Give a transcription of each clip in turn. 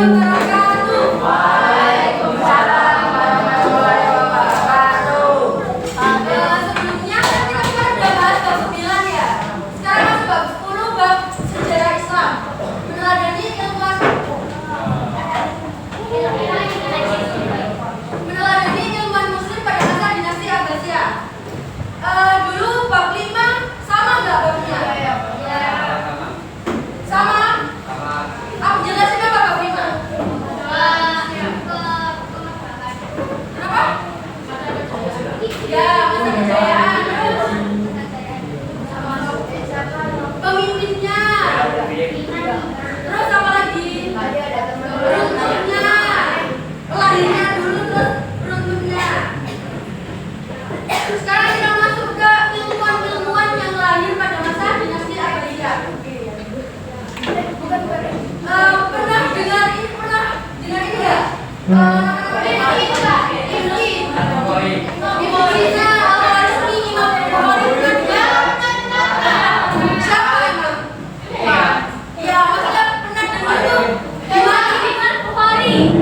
wabarakatuh. Waalaikumsalam warahmatullahi wabarakatuh. Sebelumnya kan kita udah bahas bab 9 ya. Sekarang masuk bab 10, bab sejarah Islam. Meneladani ilmuwan Muslim pada masa dinasti Abbasiyah. Dulu bab 5 sama nggak babnya? Sama? Aku jelasin apa bab 5? Kenapa? Ya, masa kejayaan. Pemimpinnya. Terus apa lagi? Runtuhnya. Lahirnya dulu terus runtuhnya. Sekarang kita masuk ke ilmuwan-ilmuwan yang lahir pada masa dinasti Abbasiyah. Pernah dengar ini ya? Ibunya Al-Warisni, Imam Bukhari siapa emang? Ya, maksudnya pernah dengar tuh gimana? Bukhari.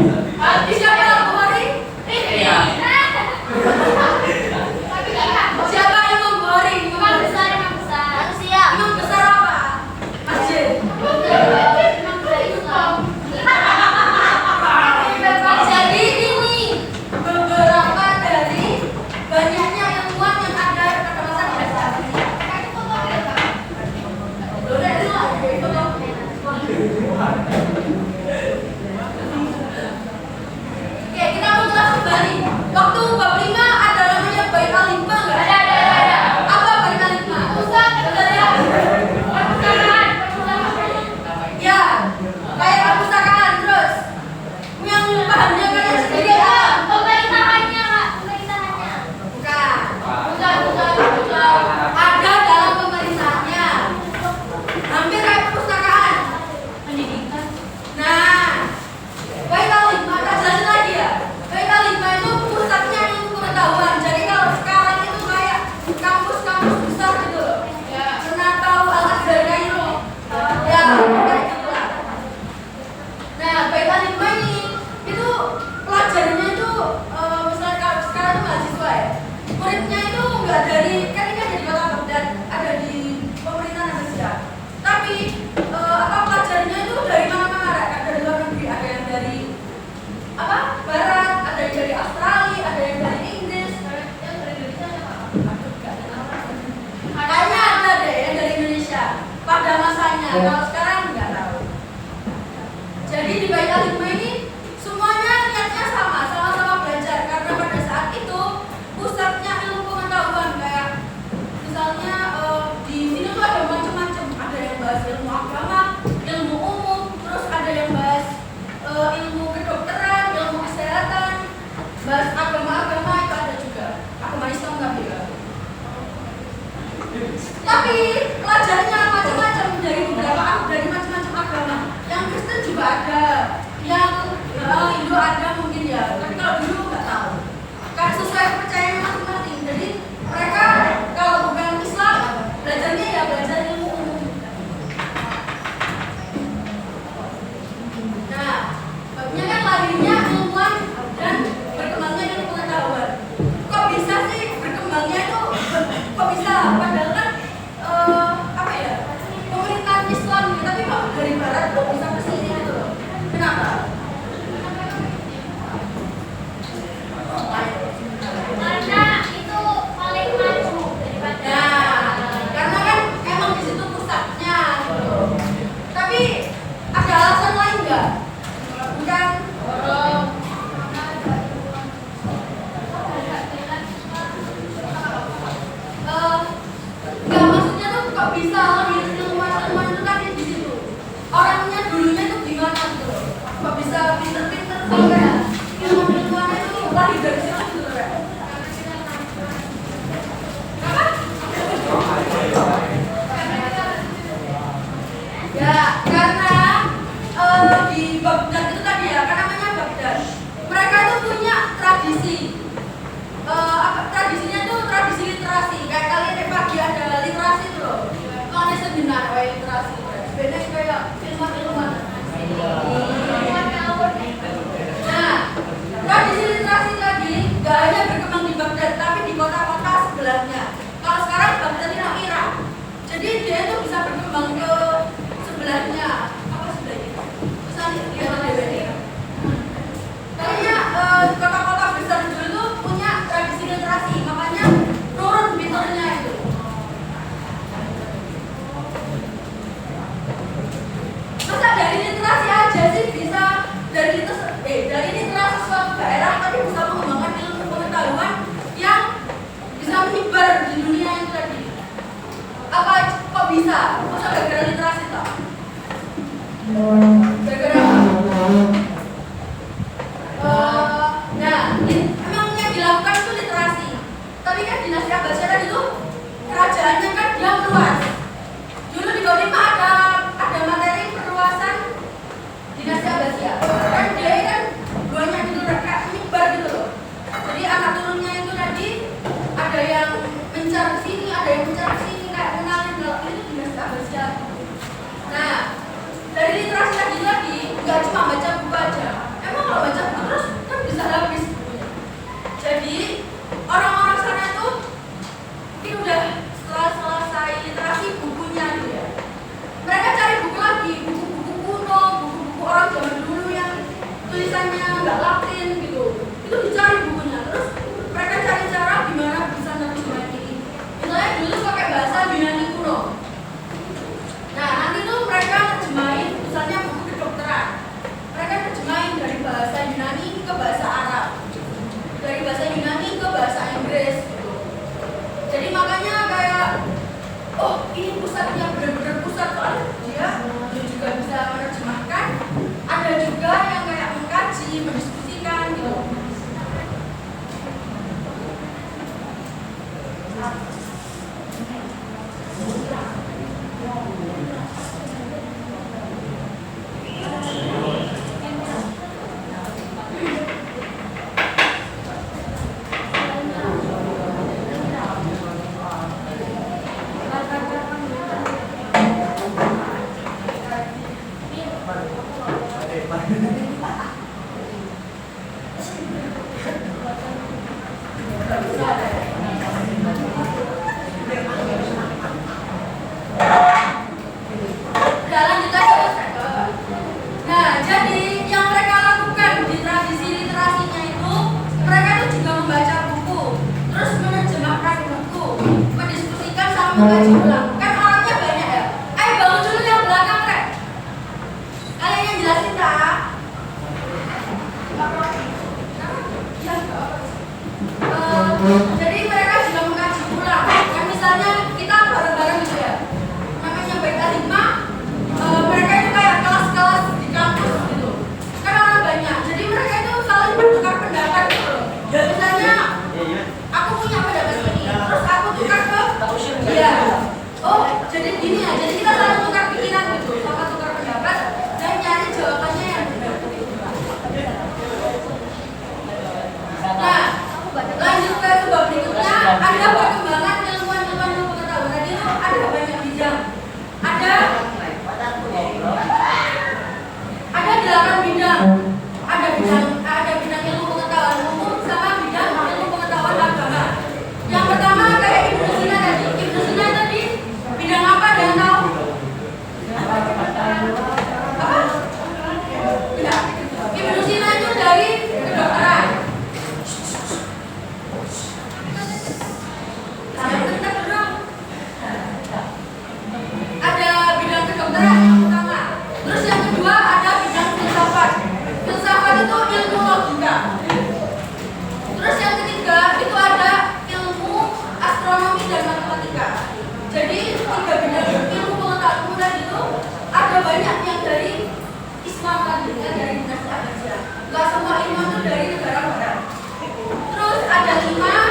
Siapa Al-Bukhari? Siapa Imam Bukhari? Imam besar. Imam besar apa? Masjid. Jadi ini beberapa dari banyaknya ilmuwan yang ada pada masa dinasti Oke, kita ulas kembali. Waktu bab 5 ada namanya Bait Al-Hikmah nggak? Ada. Apa Bait Al-Hikmah? Ya, kayak perpustakaan. Terus yang pahamnya kalian sendiri apa? Pemerintahannya. Bukan. Ada dalam pemerintahannya. Hampir kayak perpustakaan. Pendidikan. Nah, Bait Al-Hikmah, tak jelasin lagi ya. Bait Al-Hikmah itu pusatnya ilmu pengetahuan. Jadi kalau sekarang itu kayak kampus-kampus besar gitu. Pernah tahu Al-Azhar Kairo? Ya, kayak gitu lah. Nah, Bait Al-Hikmah ini itu pelajarannya itu misalnya kalau sekarang itu mahasiswa ya. Muridnya itu enggak dari, kan ini ada di kota Baghdad, ada di pemerintahan Abbasiyah. Tapi pelajarannya itu dari mana-mana, ada dari luar negeri, ada yang dari barat, ada yang dari Australia, ada yang dari Inggris. Yang dari Indonesia siapa? Kayaknya ada deh yang dari Indonesia pada masanya. Kalau sekarang nggak tahu. Jadi di Bait Al-Hikmah ini semuanya niatnya sama-sama belajar, karena pada saat itu pusatnya ilmu pengetahuan. Kayak misalnya di sini tuh ada macam-macam, ada yang bahas ilmu agama, ilmu umum, terus ada yang bahas ilmu kedokteran, ilmu kesehatan, bahas agama-agama itu ada juga, agama Islam tapi ya. Tapi pelajarnya macam-macam, dari macam-macam agama. Yang Kristen juga ada, yang Hindu ada mungkin ya. Tapi kalau dulu nggak tahu. Kan sesuai kepercayaan masing-masing. Jadi mereka kalau bukan Islam belajarnya ya belajar ilmu umum. Nah, babnya kan lahirnya ilmuwan dan berkembangnya ilmu pengetahuan. Kok bisa sih berkembangnya itu? Kok bisa? Padahal kan pemerintahan Islam, tapi kok dari barat kok bisa ke sini gitu loh. Kenapa? Karena itu paling maju daripada. Karena kan emang di situ pusatnya gitu. Tapi ada alasan lain nggak? Bukan? Nggak, maksudnya tuh kok bisa lahir ilmuwan-ilmuwan itu kan di situ. Orangnya dulunya tuh gimana gitu loh. Kok bisa pinter-pinter sampai ilmuwan-ilmuwan itu lahir dari situ gitu loh. Ya, karena di Baghdad itu tadi ya, kan namanya Baghdad. Mereka itu punya tradisi. Tradisinya tuh tradisi literasi. Kayak kalian pagi ada literasi itu loh. Kalau bisa. Masa gara-gara literasi toh? Gara-gara emang yang dilakukan itu literasi. Tapi kan dinasti Abbasiyah tadi tuh kerajaannya kan dia meluas. Dulu di Kotima ada materi perluasan dinasti Abbasiyah. Kan dia kan banyak gitu kayak menyebar gitu loh. Jadi anak turunnya itu tadi ada yang mencar ke sini, ada yang mencar ke sini kayak kenalin kalau ini dinasti Abbasiyah. Nah, dari literasi tadi nggak cuma baca buku aja. Emang kalau baca buku terus kan bisa habis. Jadi orang-orang sana itu mungkin udah setelah selesai literasi bukunya gitu ya. Mereka cari buku lagi, buku-buku kuno, buku-buku orang zaman dulu yang tulisannya nggak Latin gitu. Itu dicari bukunya. Terus mereka cari cara gimana bisa nerjemahin ini. Misalnya dulu pakai bahasa Yunani kuno. Nah, nanti tuh mereka nerjemahin misalnya buku kedokteran. Mereka nerjemahin dari bahasa Yunani ke bahasa Arab. Dari bahasa Yunani ke bahasa Inggris gitu. Jadi makanya kayak oh ini pusatnya benar-benar pusat soalnya dia juga bisa menerjemahkan. Ada juga yang kayak mengkaji, mendiskusikan gitu. Mengkaji ulang, kan orangnya banyak ya. Ayo bangun dulu yang belakang rek. Kalian yang jelasin tak? Jadi mereka juga mengkaji ulang. Kan misalnya kita bareng-bareng gitu ya. Namanya Baita Hikmah, mereka itu kayak kelas-kelas di kampus gitu. Kan orang banyak. Jadi mereka itu saling bertukar pendapat gitu loh. Misalnya aku punya pendapat ini, terus aku tukar ke dia. Oh, jadi gini ya. Jadi kita saling tukar pikiran gitu, sama tukar pendapat dan nyari jawabannya yang benar. Nah, lanjut ke sebab berikutnya, ada perkembangan ilmuwan-ilmuwan ilmu pengetahuan. Tadi itu ada banyak bidang. Ada 8 bidang. Ada bidang ilmu pengetahuan umum sama bidang ilmu pengetahuan agama. Yang pertama kayak Ibnu Sina tadi. Ibnu Sina tadi bidang apa dan tahu? Apa? Ya. Ibnu Sina itu dari kedokteran. Ada bidang kedokteran yang pertama. Terus yang kedua ada bidang filsafat. Filsafat itu ilmu logika. Terus yang ketiga itu ada ilmu astronomi dan matematika. Jadi 3 bidang ilmu pengetahuan mudah itu ada banyak yang dari Islam tadi, dari dinasti Abbasiyah. Gak semua ilmu itu dari negara barat. Terus ada 5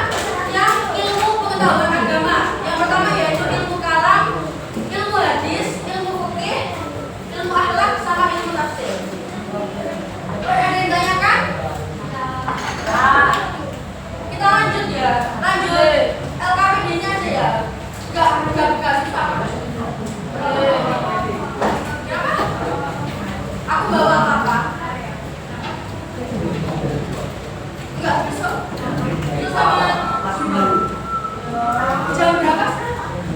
yang ilmu pengetahuan agama. Yang pertama yaitu ilmu kalam, ilmu hadis, ilmu fikih, ilmu akhlak sama ilmu tafsir. Ada yang tanyakan? Kita lanjut ya. Lanjut LKPD-nya aja ya. Enggak susah. Kenapa? Aku bawa apa? Enggak bisa. Itu sama jam berapa sekarang?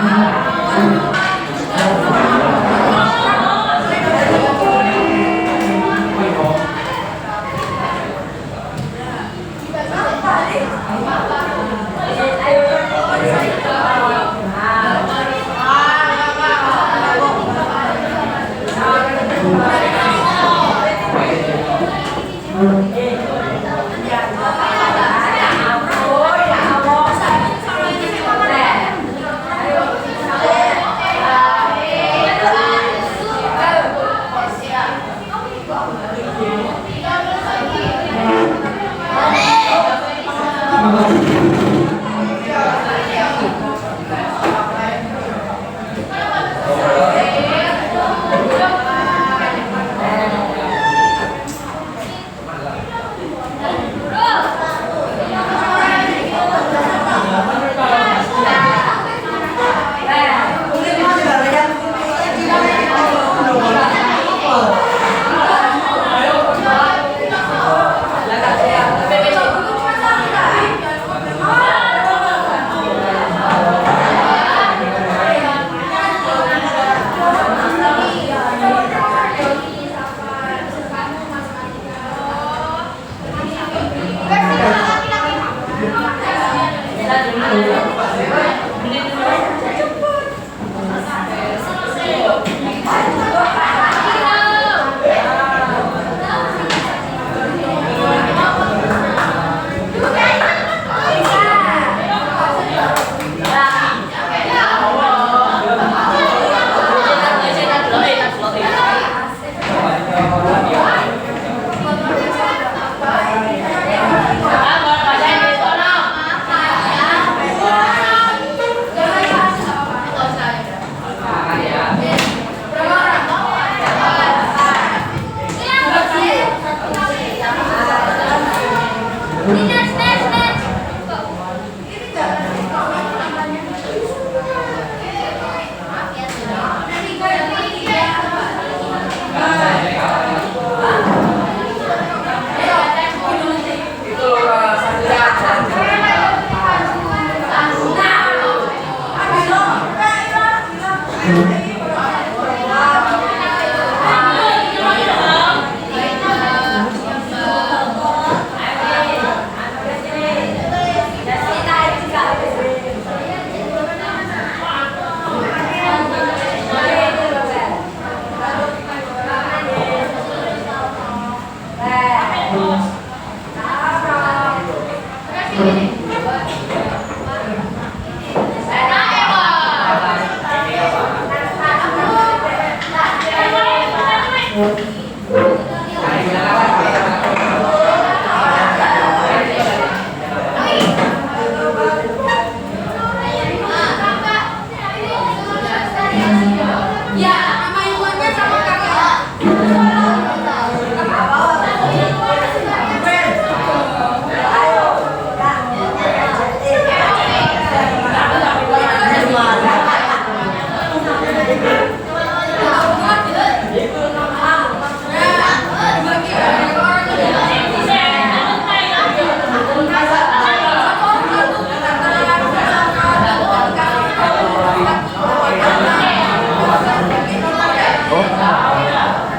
Nah, Hãy subscribe cho kênh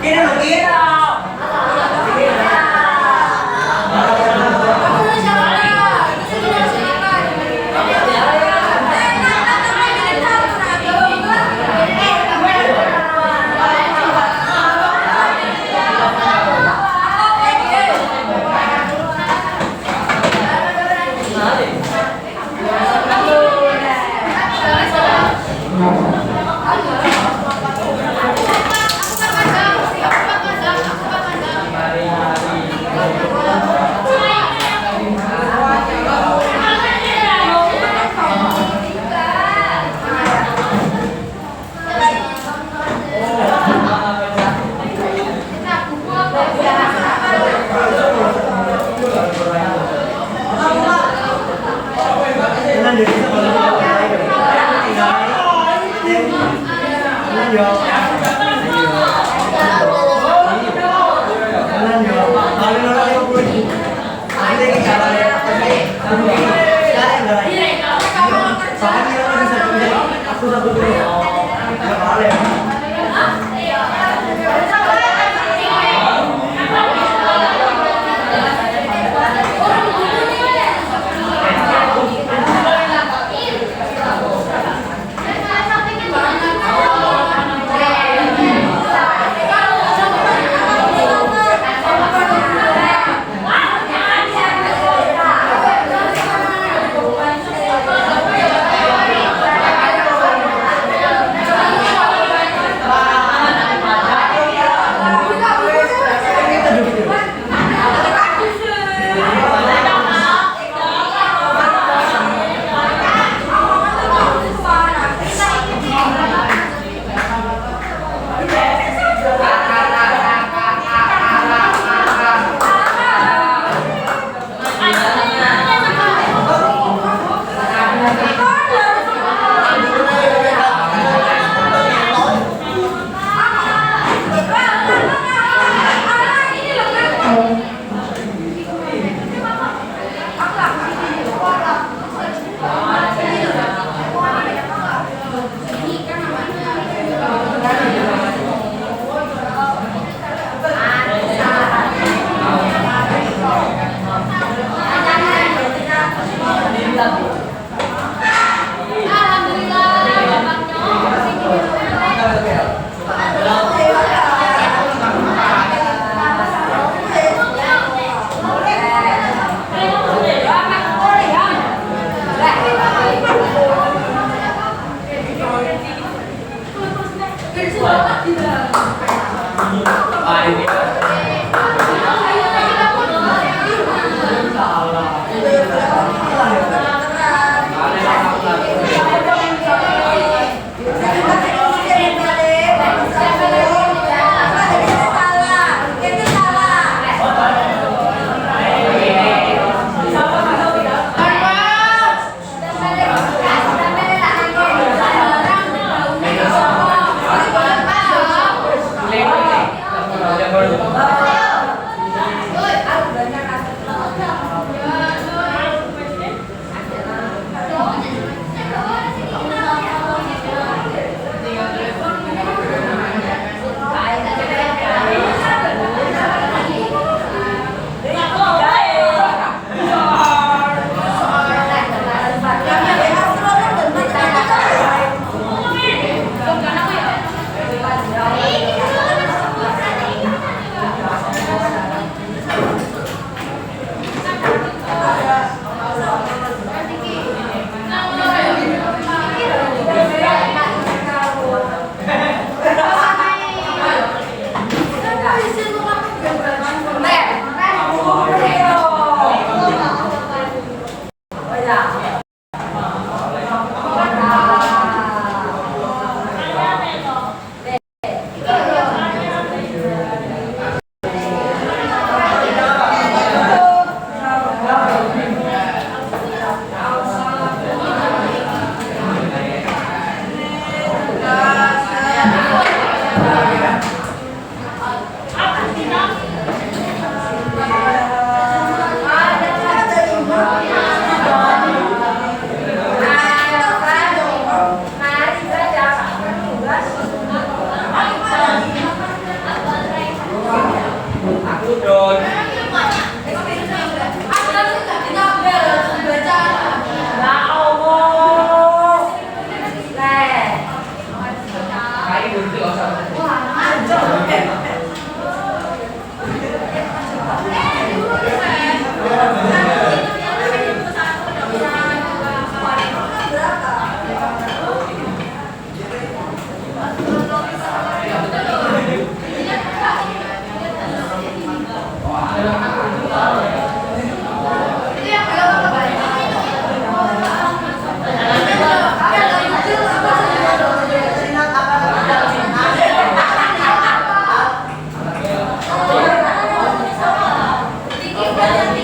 Ghiền Mì Gõ để không bỏ lỡ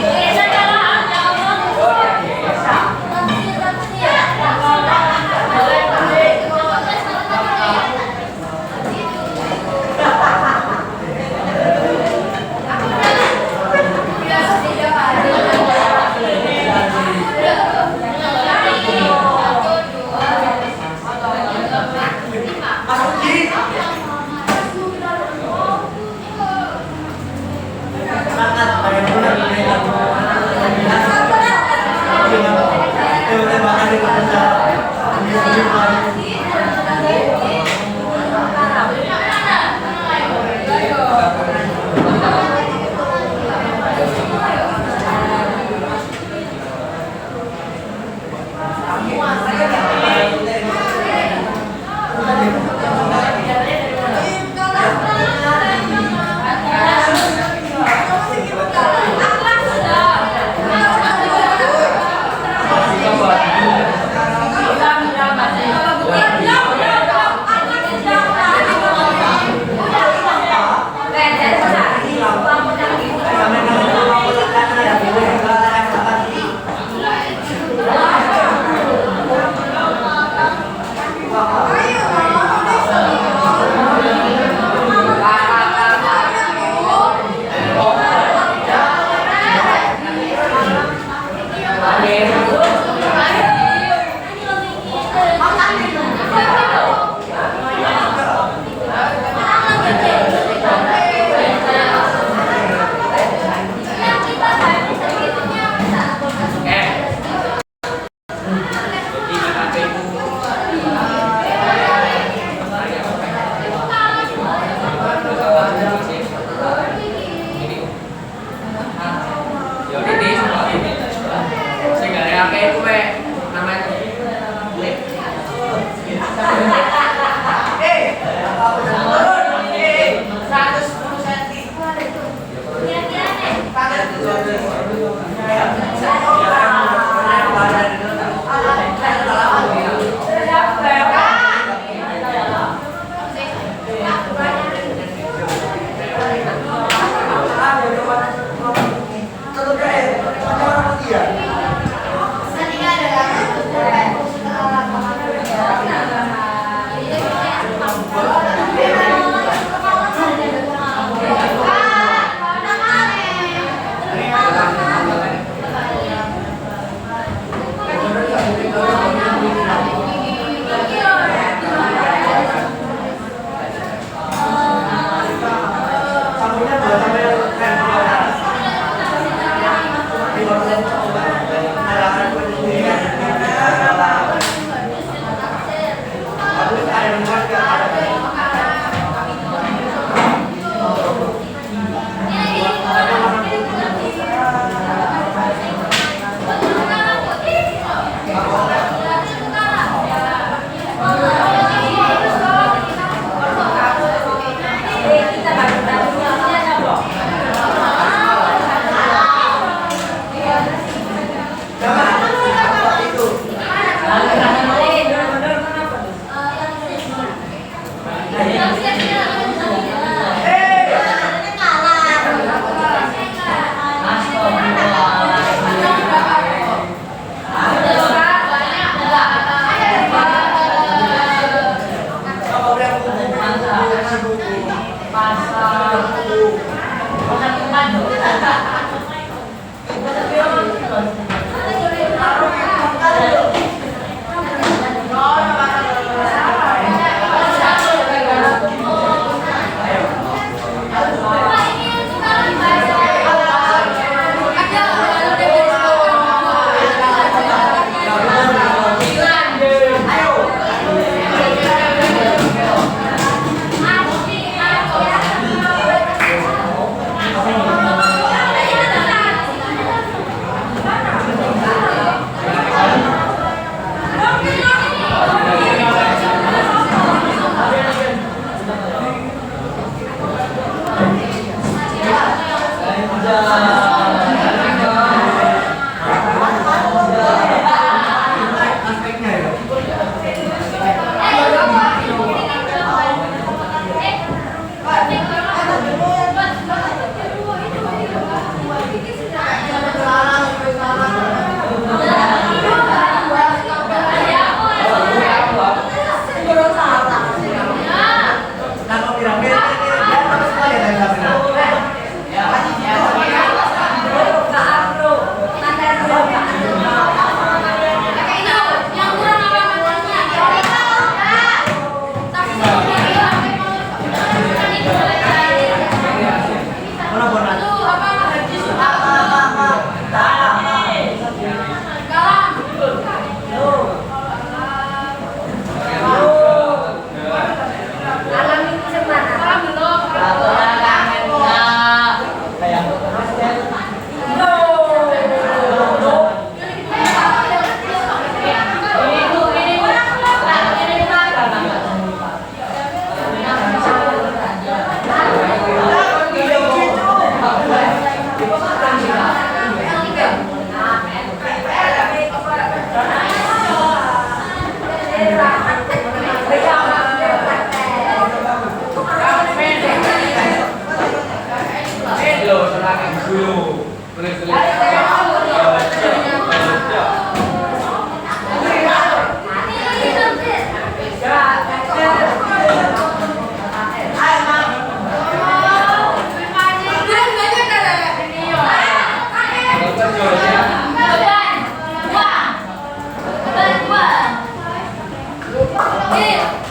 Geser jalan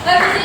Revisi